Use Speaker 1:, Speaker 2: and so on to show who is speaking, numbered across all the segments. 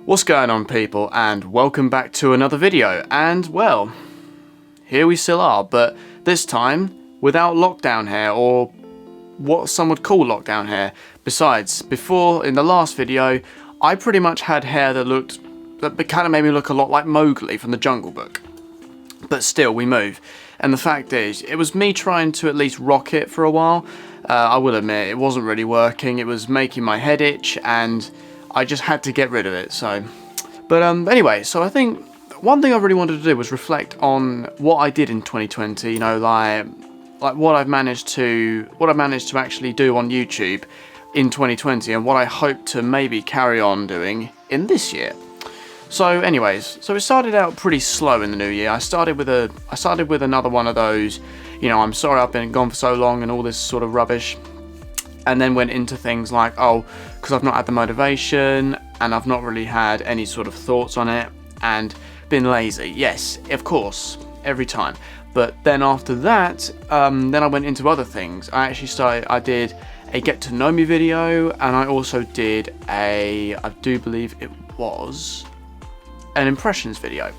Speaker 1: What's going on, people, and welcome back to another video. And well, here we still are, but this time without lockdown hair, or what some would call lockdown hair. Besides, before, in the last video, I pretty much had hair that kind of made me look a lot like Mowgli from the Jungle Book. But still, we move. And the fact is, it was me trying to at least rock it for a while. I will admit, it wasn't really working. It was making my head itch, and I just had to get rid of it. But anyway, so I think one thing I really wanted to do was reflect on what I did in 2020. You know, like what I've managed to actually do on YouTube in 2020, and what I hope to maybe carry on doing in this year. So anyways, so it started out pretty slow in the new year. I started with another one of those, you know, I'm sorry I've been gone for so long and all this sort of rubbish. And then went into things like, oh, because I've not had the motivation and I've not really had any sort of thoughts on it and been lazy. Yes, of course, every time. But then after that, then I went into other things. I did a get to know me video, and I also did I do believe it was an impressions video.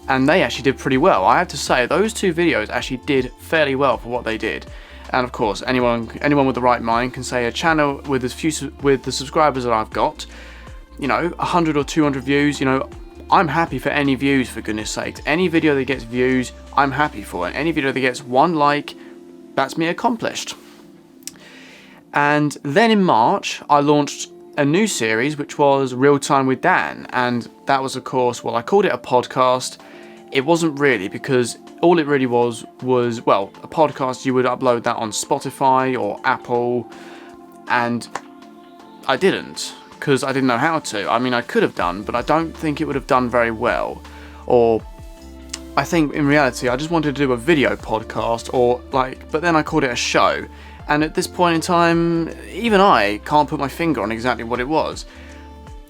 Speaker 1: And they actually did pretty well. I have to say, those two videos actually did fairly well for what they did. And of course, anyone with the right mind can say a channel with the subscribers that I've got, you know, 100 or 200 views, you know, I'm happy for any views, for goodness sakes. Any video that gets views, I'm happy for it. Any video that gets one like, that's me accomplished. And then in March, I launched a new series, which was Real Time with Dan. And that was, of course, well, I called it a podcast. It wasn't really, because all it really was, well, a podcast. You would upload that on Spotify or Apple, and I didn't, because I didn't know how to. I mean, I could have done, but I don't think it would have done very well. Or I think in reality, I just wanted to do a video podcast, but then I called it a show. And at this point in time, even I can't put my finger on exactly what it was.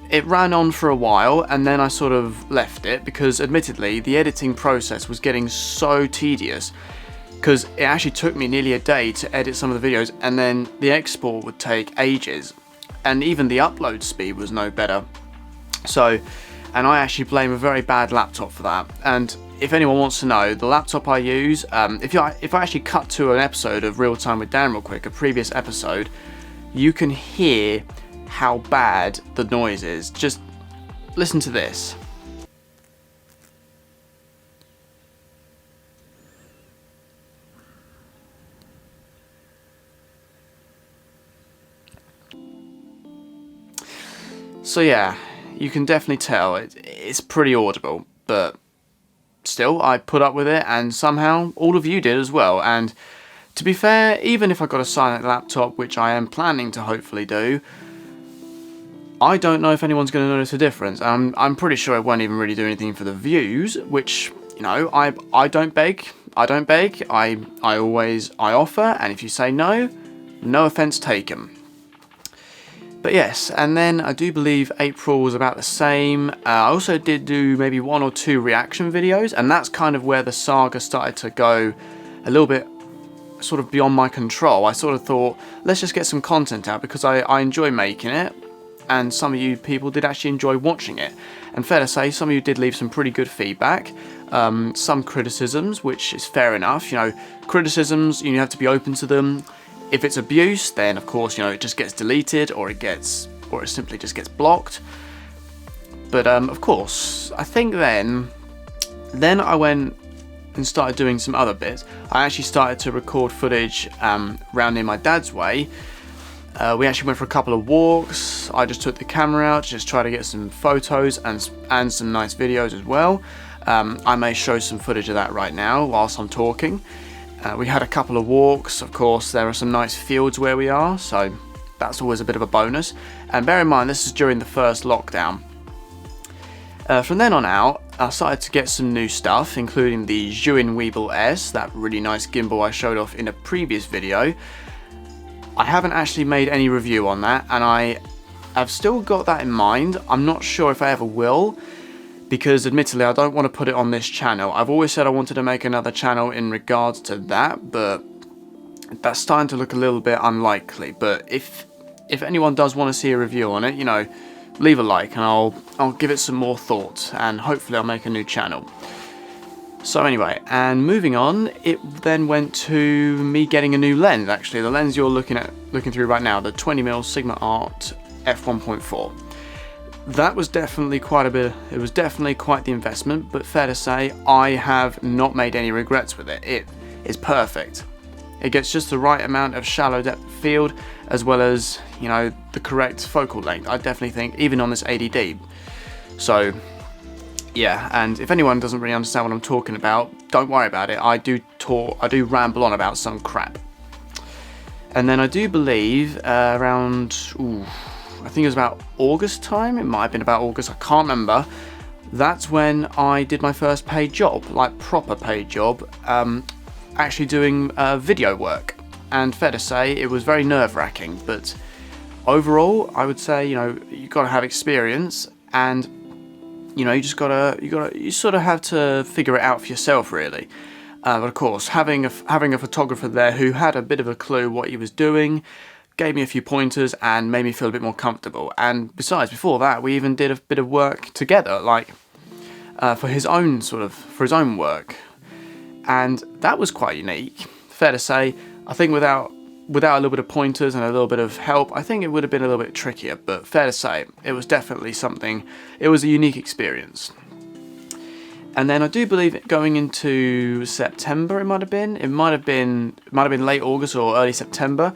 Speaker 1: It ran on for a while, and then I sort of left it because, admittedly, the editing process was getting so tedious, because it actually took me nearly a day to edit some of the videos, and then the export would take ages, and even the upload speed was no better. So, and I actually blame a very bad laptop for that. And if anyone wants to know, the laptop I use, if I actually cut to an episode of Real Time with Dan real quick, a previous episode, you can hear how bad the noise is. Just listen to this. So yeah, you can definitely tell it's pretty audible, but still, I put up with it, and somehow all of you did as well. And to be fair, even if I got a silent laptop, which I am planning to hopefully do, I don't know if anyone's going to notice a difference. I'm pretty sure it won't even really do anything for the views, which, you know, I don't beg. I offer, and if you say no, no offense taken. But yes, and then I do believe April was about the same. I also did do maybe 1 or 2 reaction videos, and that's kind of where the saga started to go a little bit sort of beyond my control. I sort of thought, let's just get some content out, because I enjoy making it. And some of you people did actually enjoy watching it. And fair to say, some of you did leave some pretty good feedback. Some criticisms, which is fair enough. You know, criticisms, you have to be open to them. If it's abuse, then of course, you know, it just gets deleted, or it simply just gets blocked. But of course, I think then I went and started doing some other bits. I actually started to record footage round near my dad's way. We actually went for a couple of walks. I just took the camera out to just try to get some photos and some nice videos as well. I may show some footage of that right now whilst I'm talking. We had a couple of walks. Of course, there are some nice fields where we are, so that's always a bit of a bonus. And bear in mind, this is during the first lockdown. From then on out, I started to get some new stuff, including the Zhuin Weeble S, that really nice gimbal I showed off in a previous video. I haven't actually made any review on that, and I've still got that in mind. I'm not sure if I ever will, because admittedly I don't want to put it on this channel. I've always said I wanted to make another channel in regards to that, but that's starting to look a little bit unlikely. But if anyone does want to see a review on it, you know, leave a like and I'll give it some more thought, and hopefully I'll make a new channel. So anyway, and moving on, it then went to me getting a new lens. Actually, the lens you're looking through right now, the 20mm Sigma Art f1.4. That was definitely quite a bit. It was definitely quite the investment, but fair to say, I have not made any regrets with it. It is perfect. It gets just the right amount of shallow depth of field, as well as, you know, the correct focal length. I definitely think, even on this ADD. So, yeah. And if anyone doesn't really understand what I'm talking about, don't worry about it. I do ramble on about some crap. And then I do believe around, I think it was about August time. It might have been about August. I can't remember. That's when I did my first paid job, like proper paid job. Actually doing video work, and fair to say it was very nerve-wracking, but overall I would say, you know, you got to have experience, and you know, you sort of have to figure it out for yourself, really. But of course, having a photographer there who had a bit of a clue what he was doing gave me a few pointers and made me feel a bit more comfortable. And besides, before that, we even did a bit of work together, like for his own work. And that was quite unique. Fair to say, I think without a little bit of pointers and a little bit of help, I think it would have been a little bit trickier, but fair to say, it was definitely something, it was a unique experience. And then I do believe going into September, it might have been late August or early September,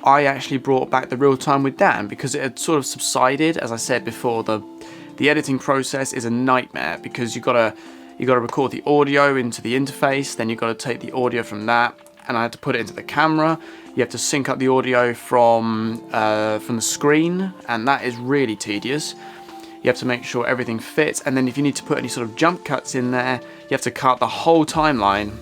Speaker 1: I actually brought back the real time with Dan, because it had sort of subsided. As I said before, the editing process is a nightmare, because you've got to record the audio into the interface, then you've got to take the audio from that, and I had to put it into the camera. You have to sync up the audio from the screen, and that is really tedious. You have to make sure everything fits, and then if you need to put any sort of jump cuts in there, you have to cut the whole timeline.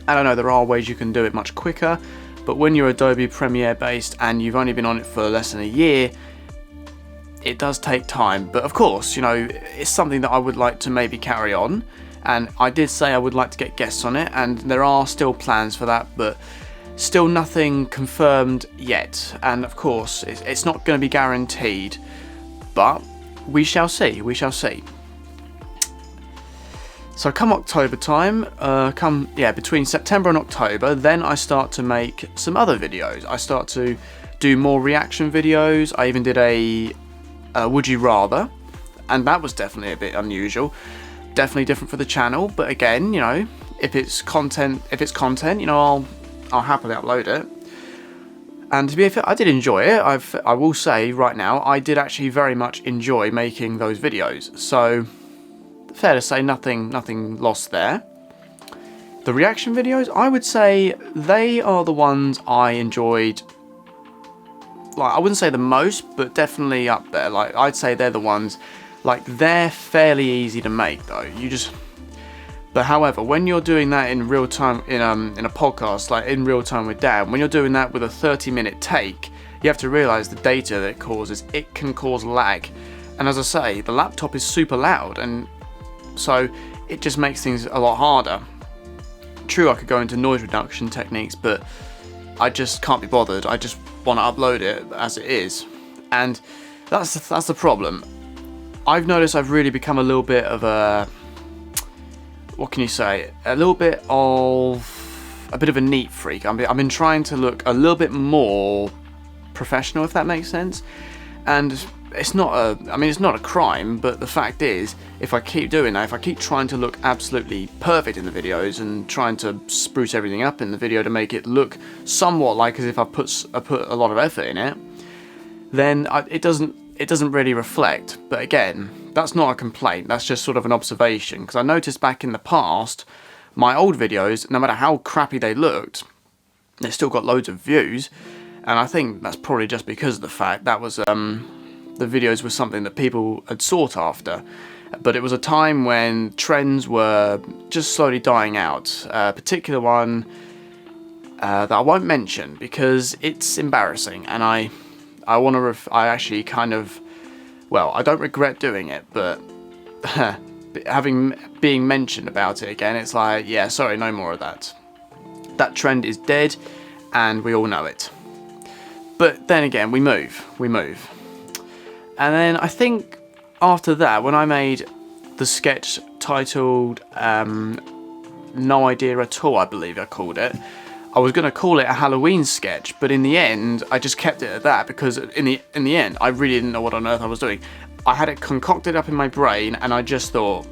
Speaker 1: I don't know, there are ways you can do it much quicker, but when you're Adobe Premiere based and you've only been on it for less than a year, it does take time. But of course, you know, it's something that I would like to maybe carry on, and I did say I would like to get guests on it, and there are still plans for that, but still nothing confirmed yet. And of course, it's not going to be guaranteed, but we shall see. So come October time, between September and October, then I start to make some other videos. I start to do more reaction videos. I even did a Would You Rather, and that was definitely a bit unusual, definitely different for the channel, but again, you know, if it's content, you know, I'll happily upload it. And to be fair, I did enjoy it. I will say right now, I did actually very much enjoy making those videos, so fair to say, nothing lost there. The reaction videos, I would say they are the ones I enjoyed. Like, I wouldn't say the most, but definitely up there. Like, I'd say they're the ones, like, they're fairly easy to make though. But however, when you're doing that in real time, in a podcast, like in real time with Dan, when you're doing that with a 30-minute take, you have to realize the data that it causes, it can cause lag. And as I say, the laptop is super loud, and so it just makes things a lot harder. True, I could go into noise reduction techniques, but I just can't be bothered. I just want to upload it as it is, and that's the problem. I've noticed I've really become a little bit of a, what can you say, a bit of a neat freak. I've been trying to look a little bit more professional, if that makes sense, and it's not a crime, but the fact is, if I keep doing that, if I keep trying to look absolutely perfect in the videos and trying to spruce everything up in the video to make it look somewhat like as if I put a lot of effort in it, then it doesn't really reflect. But again, that's not a complaint, that's just sort of an observation, because I noticed back in the past, my old videos, no matter how crappy they looked, they still got loads of views, and I think that's probably just because of the fact that was the videos were something that people had sought after. But it was a time when trends were just slowly dying out. A particular one that I won't mention because it's embarrassing, and I actually kind of, well, I don't regret doing it, but being mentioned about it again, it's like, yeah, sorry, no more of that. That trend is dead, and we all know it. But then again, we move. And then I think after that, when I made the sketch titled No Idea At All, I believe I called it, I was going to call it a Halloween sketch, but in the end I just kept it at that, because in the end I really didn't know what on earth I was doing. I had it concocted up in my brain and I just thought,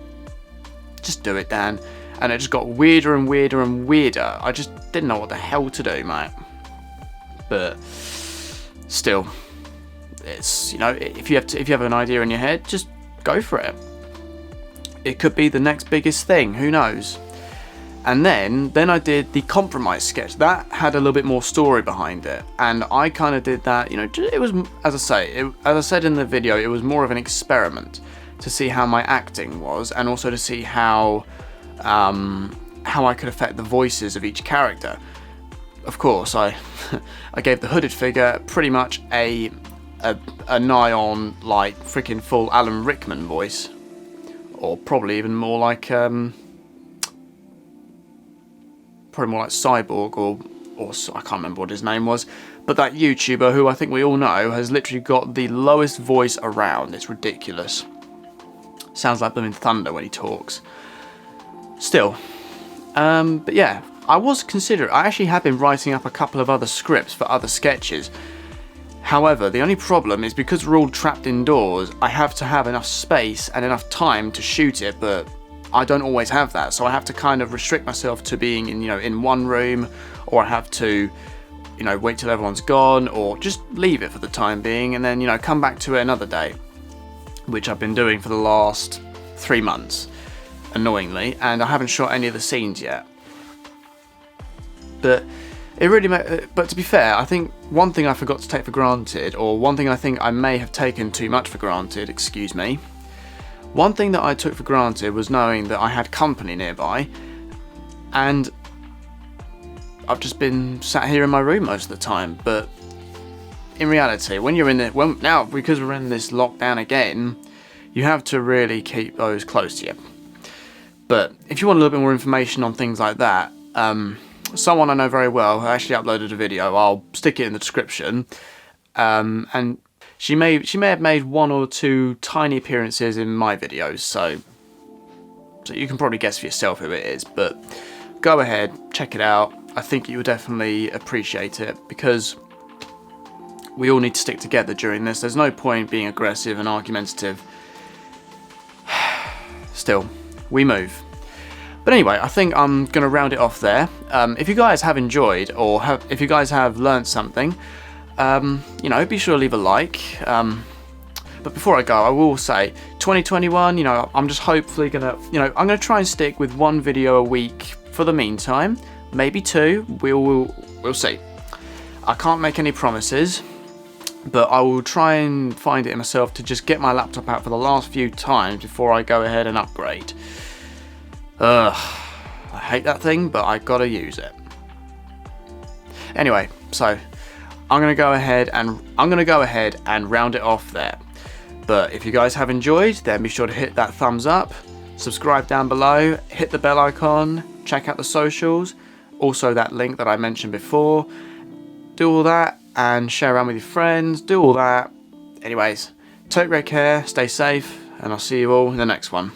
Speaker 1: just do it, Dan. And it just got weirder and weirder and weirder. I just didn't know what the hell to do, mate. But still, it's, you know, if you have an idea in your head, just go for it. It could be the next biggest thing, who knows. And then I did the compromise sketch. That had a little bit more story behind it, and I kind of did that, you know, it was, as I said in the video, it was more of an experiment to see how my acting was, and also to see how I could affect the voices of each character. Of course, I gave the hooded figure pretty much a nigh on like freaking full Alan Rickman voice, or probably even more like probably more like Cyborg, or I can't remember what his name was, but that YouTuber who I think we all know has literally got the lowest voice around. It's ridiculous. Sounds like blooming thunder when he talks. Still, but yeah, I actually have been writing up a couple of other scripts for other sketches. However, the only problem is because we're all trapped indoors, I have to have enough space and enough time to shoot it, but I don't always have that, so I have to kind of restrict myself to being in, you know, in one room, or I have to, you know, wait till everyone's gone, or just leave it for the time being and then, you know, come back to it another day, which I've been doing for the last 3 months, annoyingly, and I haven't shot any of the scenes yet. But it really, but to be fair, I think one thing I forgot to take for granted, or one thing I think I may have taken too much for granted, excuse me. One thing that I took for granted was knowing that I had company nearby, and I've just been sat here in my room most of the time. But in reality, when you're in it, now because we're in this lockdown again, you have to really keep those close to you. But if you want a little bit more information on things like that, someone I know very well actually uploaded a video. I'll stick it in the description, and she may have made 1 or 2 tiny appearances in my videos, so you can probably guess for yourself who it is. But go ahead, check it out. I think you will definitely appreciate it, because we all need to stick together during this. There's no point being aggressive and argumentative. Still, we move. But anyway, I think I'm going to round it off there. If you guys have enjoyed, or if you guys have learned something, you know, be sure to leave a like. But before I go, I will say 2021, you know, I'm just hopefully gonna, you know, I'm gonna try and stick with 1 video a week for the meantime, maybe 2. We'll see. I can't make any promises, but I will try and find it in myself to just get my laptop out for the last few times before I go ahead and upgrade. I hate that thing, but I gotta use it. Anyway, so I'm gonna go ahead and round it off there. But if you guys have enjoyed, then be sure to hit that thumbs up, subscribe down below, hit the bell icon, check out the socials, also that link that I mentioned before. Do all that and share around with your friends, do all that. Anyways, take great care, stay safe, and I'll see you all in the next one.